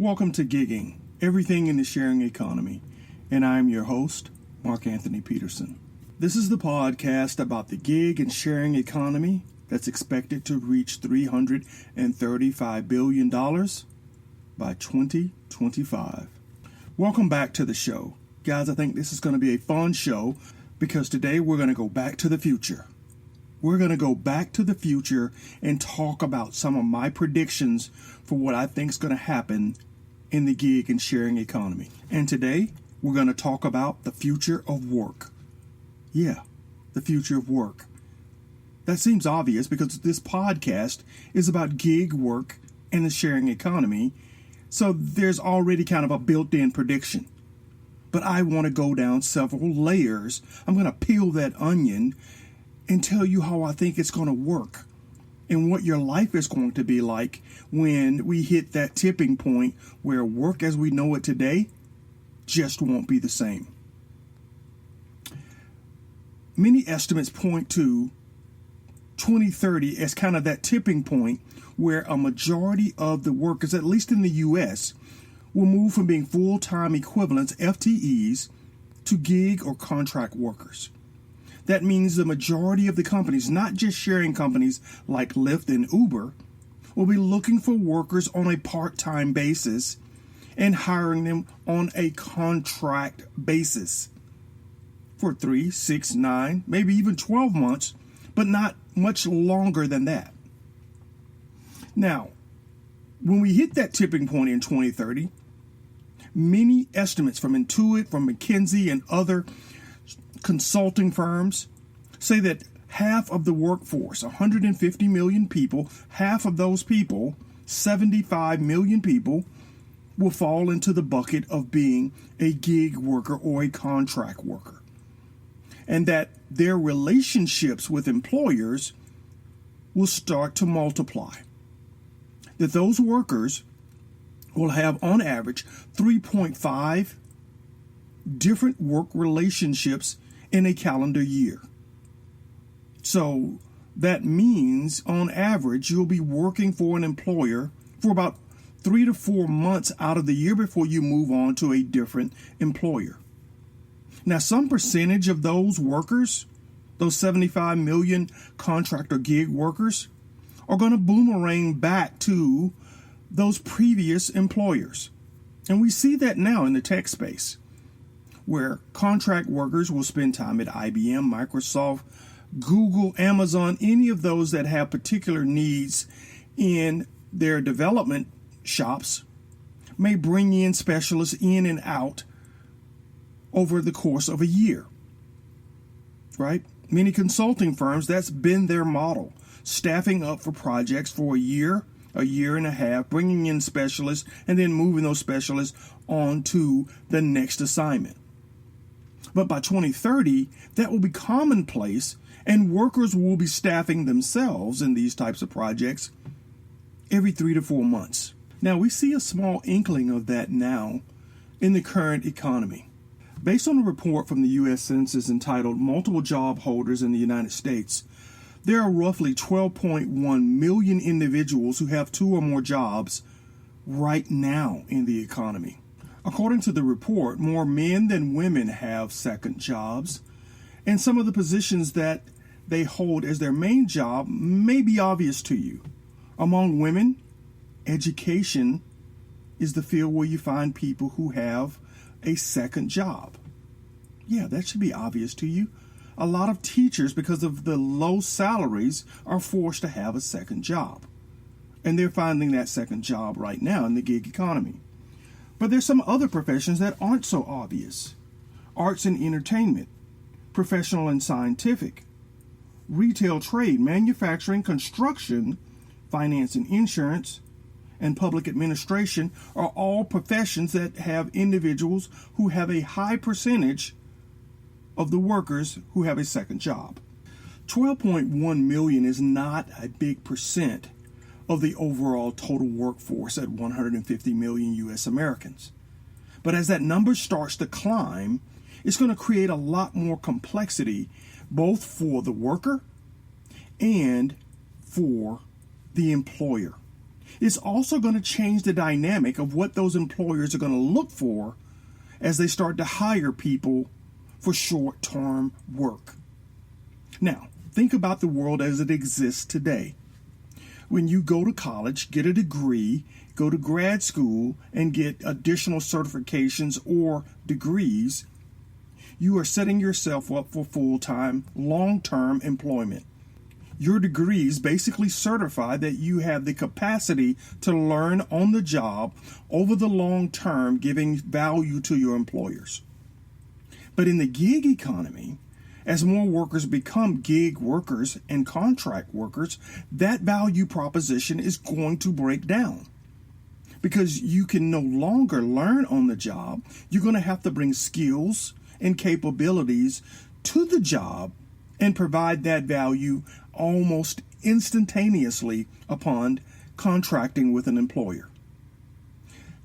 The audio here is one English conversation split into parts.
Welcome to Gigging, everything in the sharing economy, and I'm your host, Mark Anthony Peterson. This is the podcast about the gig and sharing economy that's expected to reach $335 billion by 2025. Welcome back to the show. Guys, I think this is going to be a fun show because today we're going to go back to the future. We're going to go back to the future and talk about some of my predictions for what I think is going to happen in the gig and sharing economy. And today, we're going to talk about the future of work. Yeah, the future of work. That seems obvious because this podcast is about gig work and the sharing economy, so there's already kind of a built-in prediction. But I want to go down several layers. I'm going to peel that onion and tell you how I think it's going to work and what your life is going to be like when we hit that tipping point where work as we know it today just won't be the same. Many estimates point to 2030 as kind of that tipping point where a majority of the workers, at least in the U.S., will move from being full-time equivalents, FTEs, to gig or contract workers. That means the majority of the companies, not just sharing companies like Lyft and Uber, will be looking for workers on a part-time basis and hiring them on a contract basis for 3, 6, 9, maybe even 12 months, but not much longer than that. Now, when we hit that tipping point in 2030, many estimates from Intuit, from McKinsey, and other consulting firms say that half of the workforce, 150 million people, half of those people, 75 million people, will fall into the bucket of being a gig worker or a contract worker. And that their relationships with employers will start to multiply. That those workers will have, on average, 3.5 different work relationships in a calendar year. So that means, on average, you'll be working for an employer for about 3 to 4 months out of the year before you move on to a different employer. Now, some percentage of those workers, those 75 million contract or gig workers, are going to boomerang back to those previous employers. And we see that now in the tech space, where contract workers will spend time at IBM, Microsoft, Google, Amazon, any of those that have particular needs in their development shops, may bring in specialists in and out over the course of a year, right? Many consulting firms, that's been their model, staffing up for projects for a year and a half, bringing in specialists, and then moving those specialists on to the next assignment. But by 2030, that will be commonplace, and workers will be staffing themselves in these types of projects every 3 to 4 months. Now, we see a small inkling of that now in the current economy. Based on a report from the U.S. Census entitled Multiple Job Holders in the United States, there are roughly 12.1 million individuals who have 2 or more jobs right now in the economy. According to the report, more men than women have second jobs, and some of the positions that they hold as their main job may be obvious to you. Among women, education is the field where you find people who have a second job. Yeah, that should be obvious to you. A lot of teachers, because of the low salaries, are forced to have a second job. And they're finding that second job right now in the gig economy. But there's some other professions that aren't so obvious. Arts and entertainment, professional and scientific, retail trade, manufacturing, construction, finance and insurance, and public administration are all professions that have individuals who have a high percentage of the workers who have a second job. 12.1 million is not a big percent of the overall total workforce at 150 million U.S. Americans. But as that number starts to climb, it's going to create a lot more complexity both for the worker and for the employer. It's also going to change the dynamic of what those employers are going to look for as they start to hire people for short-term work. Now, think about the world as it exists today. When you go to college, get a degree, go to grad school, and get additional certifications or degrees, you are setting yourself up for full-time, long-term employment. Your degrees basically certify that you have the capacity to learn on the job over the long term, giving value to your employers. But in the gig economy, as more workers become gig workers and contract workers, that value proposition is going to break down. Because you can no longer learn on the job, you're going to have to bring skills and capabilities to the job and provide that value almost instantaneously upon contracting with an employer.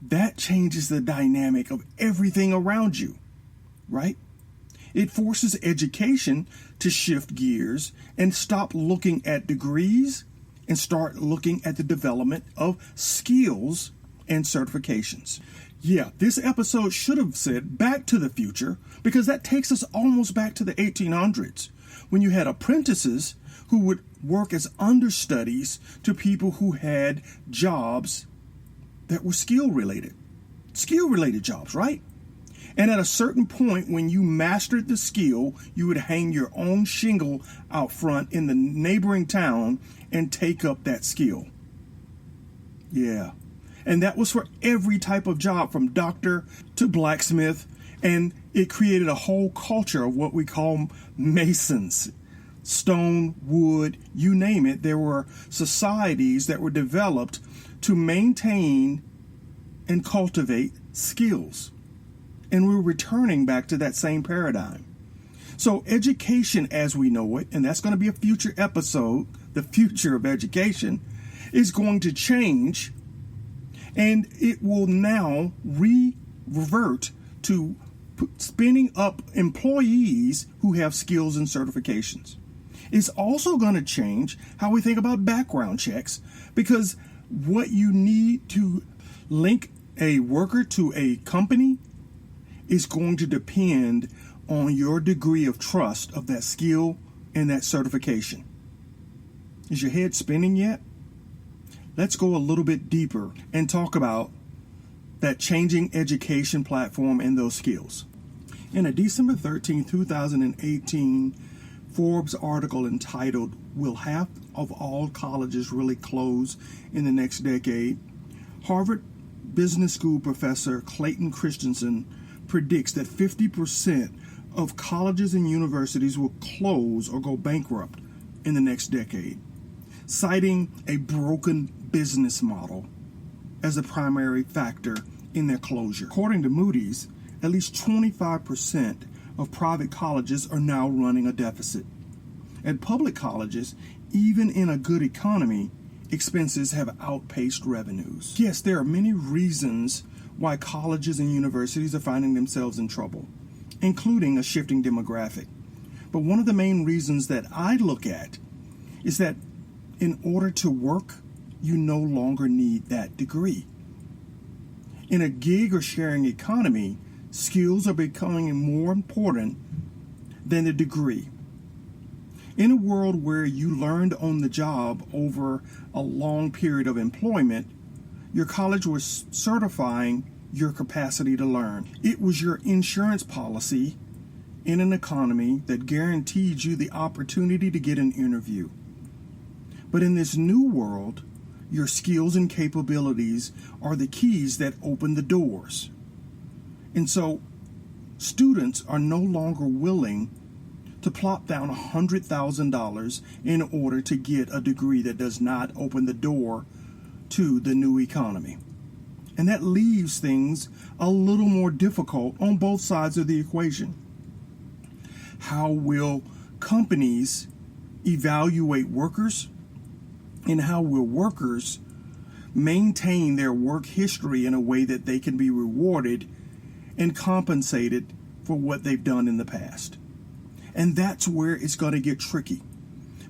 That changes the dynamic of everything around you, right? It forces education to shift gears and stop looking at degrees and start looking at the development of skills and certifications. Yeah, this episode should have said Back to the Future, because that takes us almost back to the 1800s, when you had apprentices who would work as understudies to people who had jobs that were skill-related jobs, right? And at a certain point, when you mastered the skill, you would hang your own shingle out front in the neighboring town and take up that skill. Yeah. And that was for every type of job, from doctor to blacksmith. And it created a whole culture of what we call masons. Stone, wood, you name it. There were societies that were developed to maintain and cultivate skills. And we're returning back to that same paradigm. So education as we know it, and that's going to be a future episode, the future of education, is going to change. And it will now revert to spinning up employees who have skills and certifications. It's also going to change how we think about background checks, because what you need to link a worker to a company is going to depend on your degree of trust of that skill and that certification. Is your head spinning yet? Let's go a little bit deeper and talk about that changing education platform and those skills. In a December 13, 2018 Forbes article entitled, "Will Half of All Colleges Really Close in the Next Decade?" Harvard Business School professor Clayton Christensen predicts that 50% of colleges and universities will close or go bankrupt in the next decade, citing a broken business model as a primary factor in their closure. According to Moody's, at least 25% of private colleges are now running a deficit. At public colleges, even in a good economy, expenses have outpaced revenues. Yes, there are many reasons why colleges and universities are finding themselves in trouble, including a shifting demographic. But one of the main reasons that I look at is that in order to work, you no longer need that degree. In a gig or sharing economy, skills are becoming more important than the degree. In a world where you learned on the job over a long period of employment, your college was certifying your capacity to learn. It was your insurance policy in an economy that guaranteed you the opportunity to get an interview. But in this new world, your skills and capabilities are the keys that open the doors. And so students are no longer willing to plop down $100,000 in order to get a degree that does not open the door to the new economy. And that leaves things a little more difficult on both sides of the equation. How will companies evaluate workers, and how will workers maintain their work history in a way that they can be rewarded and compensated for what they've done in the past? And that's where it's going to get tricky.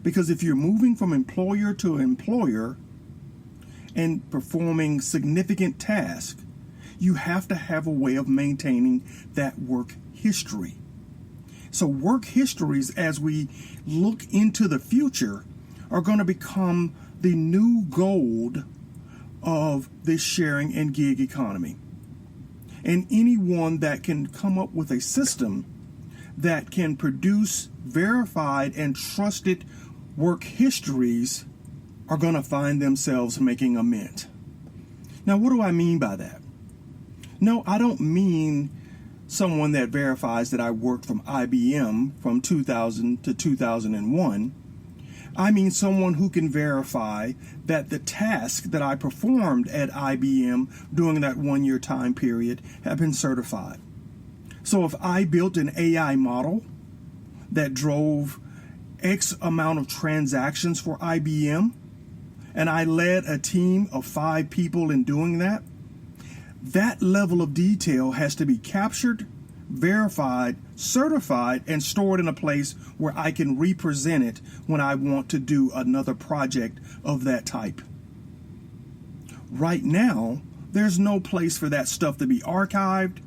Because if you're moving from employer to employer, and performing significant tasks, you have to have a way of maintaining that work history. So work histories, as we look into the future, are going to become the new gold of this sharing and gig economy. And anyone that can come up with a system that can produce verified and trusted work histories are going to find themselves making a mint. Now, what do I mean by that? No, I don't mean someone that verifies that I worked from IBM from 2000 to 2001. I mean someone who can verify that the task that I performed at IBM during that 1-year time period have been certified. So if I built an AI model that drove X amount of transactions for IBM, and I led a team of 5 people in doing that, that level of detail has to be captured, verified, certified, and stored in a place where I can represent it when I want to do another project of that type. Right now, there's no place for that stuff to be archived,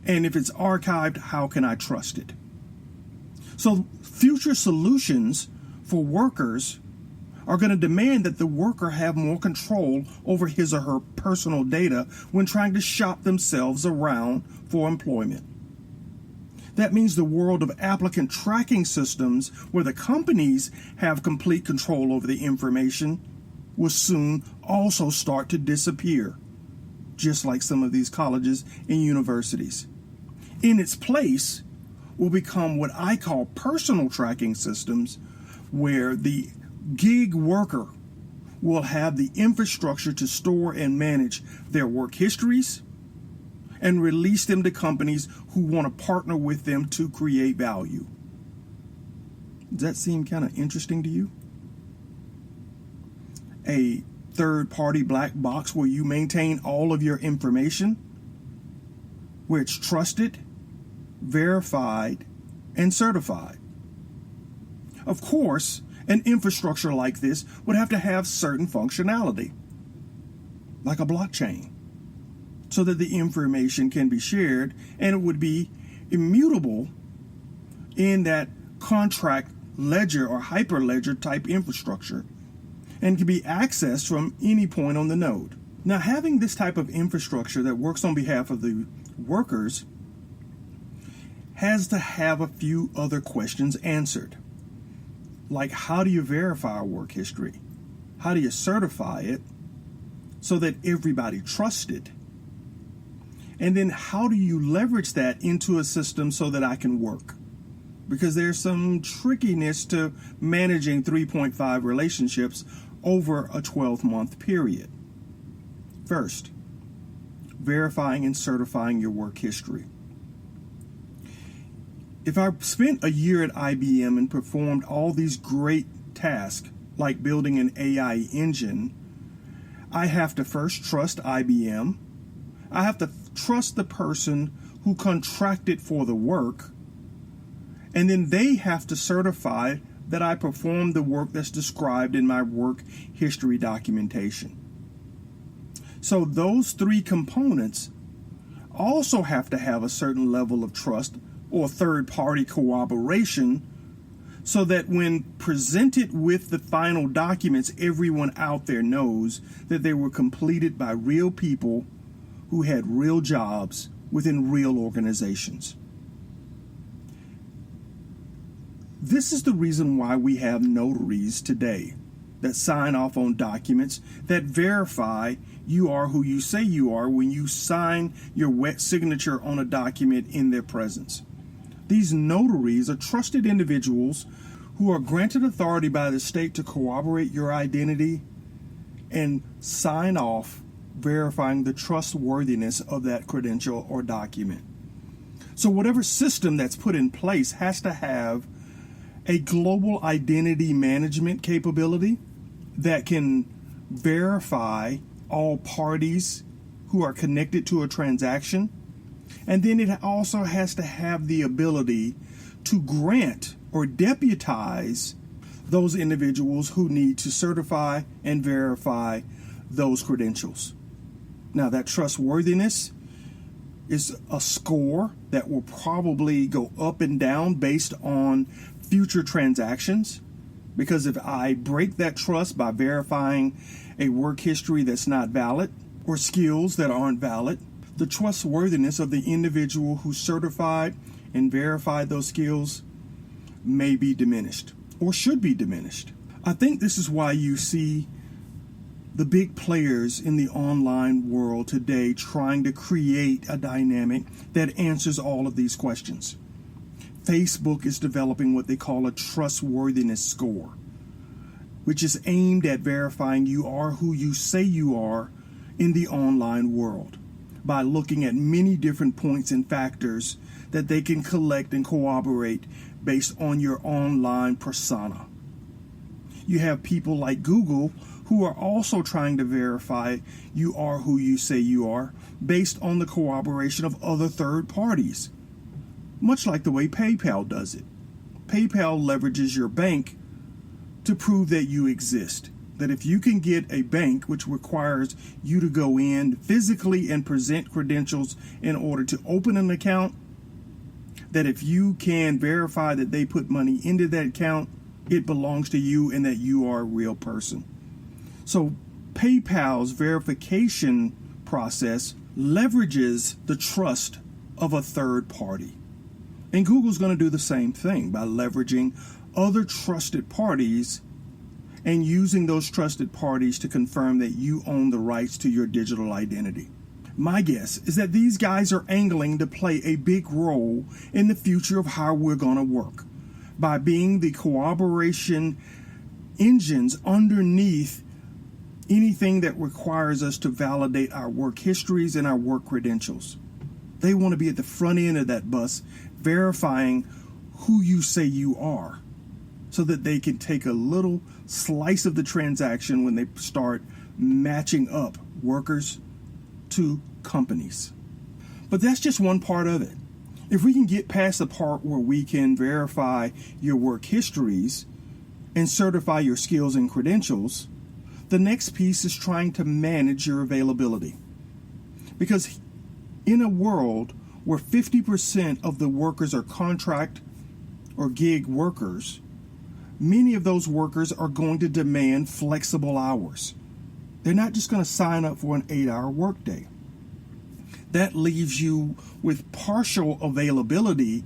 and if it's archived, how can I trust it? So future solutions for workers are going to demand that the worker have more control over his or her personal data when trying to shop themselves around for employment. That means the world of applicant tracking systems, where the companies have complete control over the information, will soon also start to disappear, just like some of these colleges and universities. In its place will become what I call personal tracking systems, where the gig worker will have the infrastructure to store and manage their work histories and release them to companies who want to partner with them to create value. Does that seem kind of interesting to you? A third-party black box where you maintain all of your information, where it's trusted, verified, and certified. Of course, an infrastructure like this would have to have certain functionality, like a blockchain, so that the information can be shared and it would be immutable in that contract ledger or hyperledger type infrastructure and can be accessed from any point on the node. Now, having this type of infrastructure that works on behalf of the workers has to have a few other questions answered. Like, how do you verify a work history? How do you certify it so that everybody trusts it? And then how do you leverage that into a system so that I can work? Because there's some trickiness to managing 3.5 relationships over a 12-month period. First, verifying and certifying your work history. If I spent a year at IBM and performed all these great tasks, like building an AI engine, I have to first trust IBM. I have to trust the person who contracted for the work. And then they have to certify that I performed the work that's described in my work history documentation. So those 3 components also have to have a certain level of trust or third-party corroboration, so that when presented with the final documents, everyone out there knows that they were completed by real people who had real jobs within real organizations. This is the reason why we have notaries today that sign off on documents that verify you are who you say you are when you sign your wet signature on a document in their presence. These notaries are trusted individuals who are granted authority by the state to corroborate your identity and sign off, verifying the trustworthiness of that credential or document. So whatever system that's put in place has to have a global identity management capability that can verify all parties who are connected to a transaction. And then it also has to have the ability to grant or deputize those individuals who need to certify and verify those credentials. Now, that trustworthiness is a score that will probably go up and down based on future transactions. Because if I break that trust by verifying a work history that's not valid or skills that aren't valid, the trustworthiness of the individual who certified and verified those skills may be diminished or should be diminished. I think this is why you see the big players in the online world today trying to create a dynamic that answers all of these questions. Facebook is developing what they call a trustworthiness score, which is aimed at verifying you are who you say you are in the online world by looking at many different points and factors that they can collect and corroborate based on your online persona. You have people like Google who are also trying to verify you are who you say you are based on the corroboration of other third parties, much like the way PayPal does it. PayPal leverages your bank to prove that you exist. That if you can get a bank which requires you to go in physically and present credentials in order to open an account, that if you can verify that they put money into that account, it belongs to you and that you are a real person. So PayPal's verification process leverages the trust of a third party. And Google's going to do the same thing by leveraging other trusted parties and using those trusted parties to confirm that you own the rights to your digital identity. My guess is that these guys are angling to play a big role in the future of how we're going to work by being the corroboration engines underneath anything that requires us to validate our work histories and our work credentials. They want to be at the front end of that bus, verifying who you say you are, so that they can take a little slice of the transaction when they start matching up workers to companies. But that's just one part of it. If we can get past the part where we can verify your work histories and certify your skills and credentials, the next piece is trying to manage your availability. Because in a world where 50% of the workers are contract or gig workers, many of those workers are going to demand flexible hours. They're not just going to sign up for an 8-hour workday. That leaves you with partial availability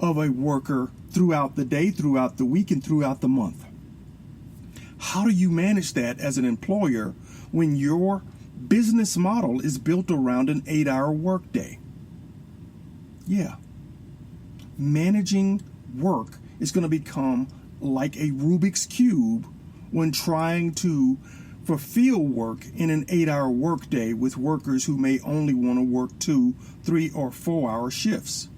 of a worker throughout the day, throughout the week, and throughout the month. How do you manage that as an employer when your business model is built around an 8-hour workday? Yeah. Managing work is going to become like a Rubik's Cube when trying to fulfill work in an 8-hour workday with workers who may only want to work 2, 3, or 4-hour shifts.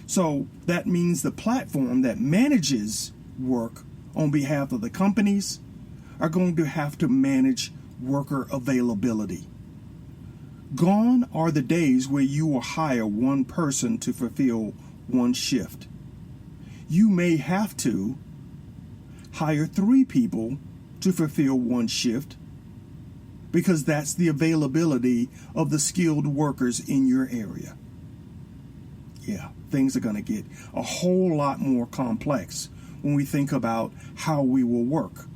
So that means the platform that manages work on behalf of the companies are going to have to manage worker availability. Gone are the days where you will hire one person to fulfill one shift. You may have to hire 3 people to fulfill one shift because that's the availability of the skilled workers in your area. Yeah, things are going to get a whole lot more complex when we think about how we will work.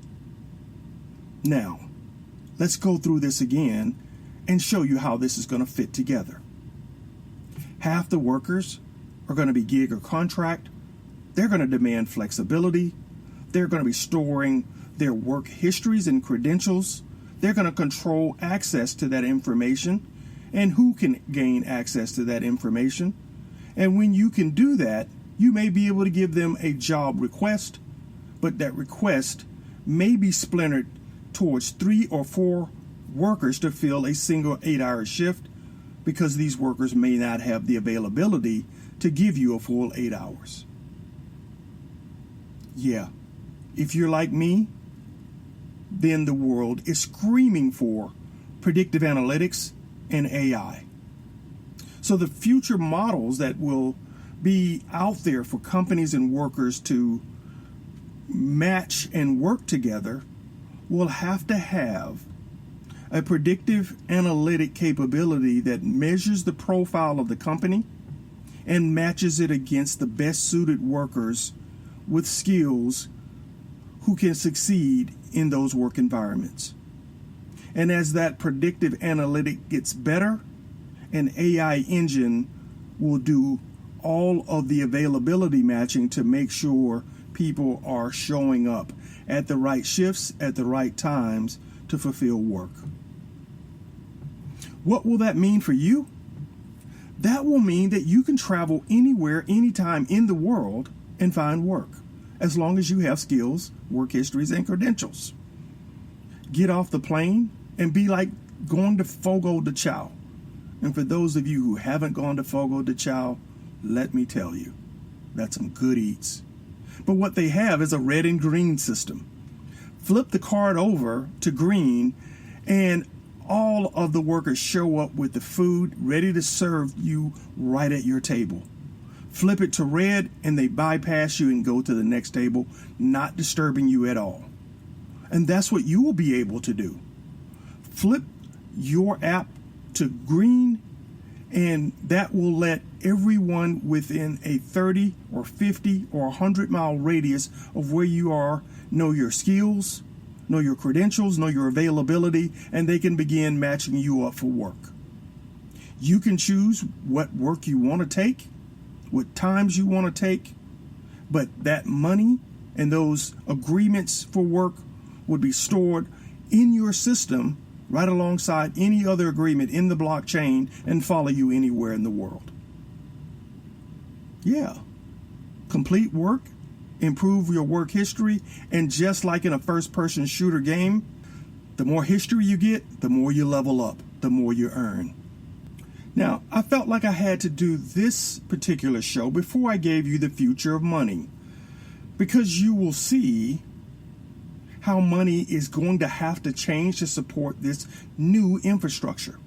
Now, let's go through this again and show you how this is going to fit together. Half the workers are going to be gig or contract. They're going to demand flexibility. They're going to be storing their work histories and credentials. They're going to control access to that information and who can gain access to that information. And when you can do that, you may be able to give them a job request, but that request may be splintered towards 3 or 4 workers to fill a single 8-hour shift because these workers may not have the availability to give you a full 8 hours. Yeah, if you're like me, then the world is screaming for predictive analytics and AI. So the future models that will be out there for companies and workers to match and work together will have to have a predictive analytic capability that measures the profile of the company and matches it against the best suited workers with skills who can succeed in those work environments. And as that predictive analytic gets better, an AI engine will do all of the availability matching to make sure people are showing up at the right shifts at the right times to fulfill work. What will that mean for you? That will mean that you can travel anywhere, anytime in the world and find work, as long as you have skills, work histories, and credentials. Get off the plane and be like going to Fogo de Chao. And for those of you who haven't gone to Fogo de Chao, let me tell you, that's some good eats. But what they have is a red and green system. Flip the card over to green and all of the workers show up with the food ready to serve you right at your table. Flip it to red and they bypass you and go to the next table, not disturbing you at all. And that's what you will be able to do. Flip your app to green, and that will let everyone within a 30 or 50 or 100 mile radius of where you are know your skills, know your credentials, know your availability, and they can begin matching you up for work. You can choose what work you want to take, what times you want to take, but that money and those agreements for work would be stored in your system right alongside any other agreement in the blockchain and follow you anywhere in the world. Yeah. Complete work, improve your work history, and just like in a first-person shooter game, the more history you get, the more you level up, the more you earn. Now, I felt like I had to do this particular show before I gave you the future of money, because you will see how money is going to have to change to support this new infrastructure.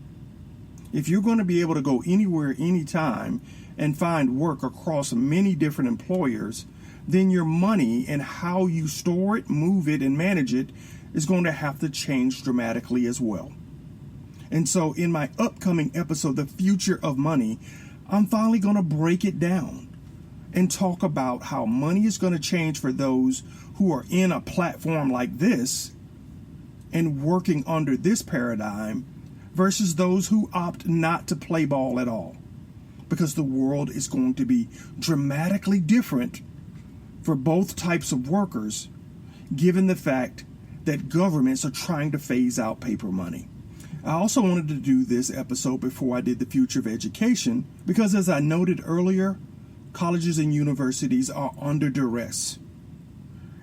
If you're going to be able to go anywhere, anytime, and find work across many different employers, then your money and how you store it, move it, and manage it is going to have to change dramatically as well. And so in my upcoming episode, The Future of Money, I'm finally going to break it down and talk about how money is going to change for those who are in a platform like this and working under this paradigm versus those who opt not to play ball at all. Because the world is going to be dramatically different for both types of workers, given the fact that governments are trying to phase out paper money. I also wanted to do this episode before I did the future of education, because as I noted earlier, colleges and universities are under duress.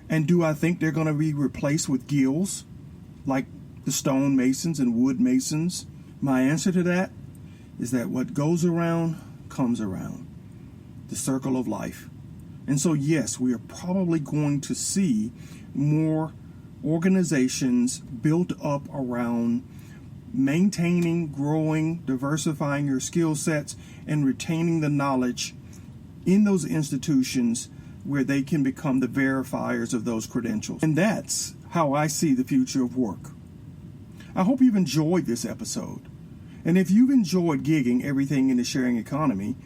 And do I think they're going to be replaced with guilds, like the stone masons and wood masons? My answer to that is that what goes around comes around. The circle of life. And so, yes, we are probably going to see more organizations built up around maintaining, growing, diversifying your skill sets, and retaining the knowledge in those institutions where they can become the verifiers of those credentials. And that's how I see the future of work. I hope you've enjoyed this episode. And if you've enjoyed gigging everything in the sharing economy,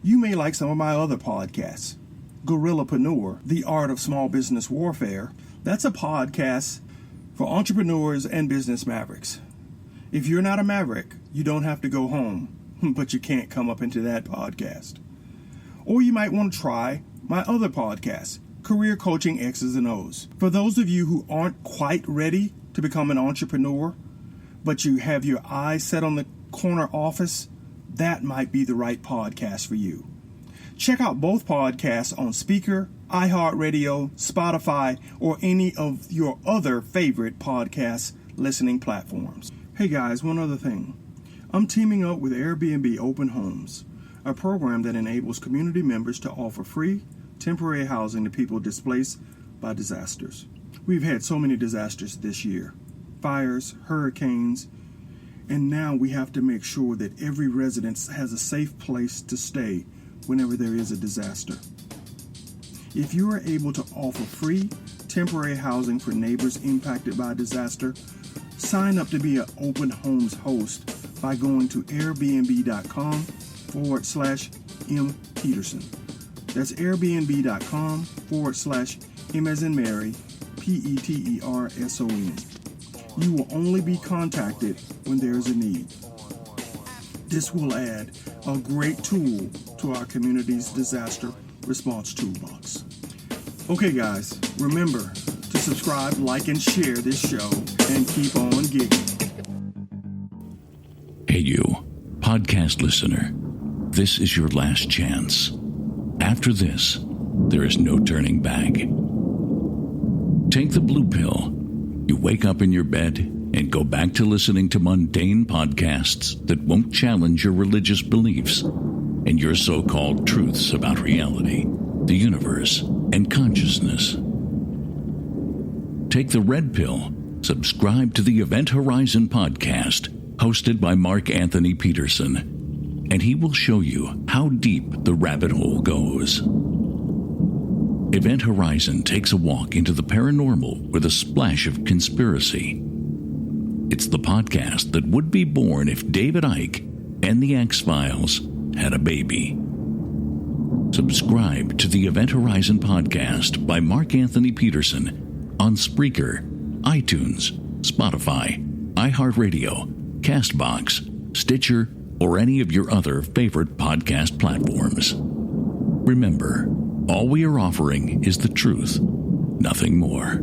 you may like some of my other podcasts. Guerrillapreneur, The Art of Small Business Warfare. That's a podcast for entrepreneurs and business mavericks. If you're not a maverick, you don't have to go home, but you can't come up into that podcast. Or you might want to try my other podcast, Career Coaching X's and O's. For those of you who aren't quite ready to become an entrepreneur, but you have your eyes set on the corner office, that might be the right podcast for you. Check out both podcasts on Speaker, iHeartRadio, Spotify, or any of your other favorite podcast listening platforms. Hey guys, one other thing. I'm teaming up with Airbnb Open Homes, a program that enables community members to offer free, temporary housing to people displaced by disasters. We've had so many disasters this year. Fires, hurricanes, and now we have to make sure that every resident has a safe place to stay whenever there is a disaster. If you are able to offer free, temporary housing for neighbors impacted by a disaster, Sign up to be an open homes host by going to airbnb.com/mpeterson. That's airbnb.com/M as in Mary, PETERSON. You will only be contacted when there is a need. This will add a great tool to our community's disaster response toolbox. Okay, guys, remember to subscribe, like, and share this show, and keep on gigging. Hey, you, podcast listener, this is your last chance. After this, there is no turning back. Take the blue pill. You wake up in your bed and go back to listening to mundane podcasts that won't challenge your religious beliefs and your so-called truths about reality, the universe, and consciousness. Take the red pill. Subscribe to the Event Horizon podcast, hosted by Mark Anthony Peterson, and he will show you how deep the rabbit hole goes. Event Horizon takes a walk into the paranormal with a splash of conspiracy. It's the podcast that would be born if David Icke and the X-Files had a baby. Subscribe to the Event Horizon podcast by Mark Anthony Peterson on Spreaker, iTunes, Spotify, iHeartRadio, CastBox, Stitcher, or any of your other favorite podcast platforms. Remember, all we are offering is the truth, nothing more.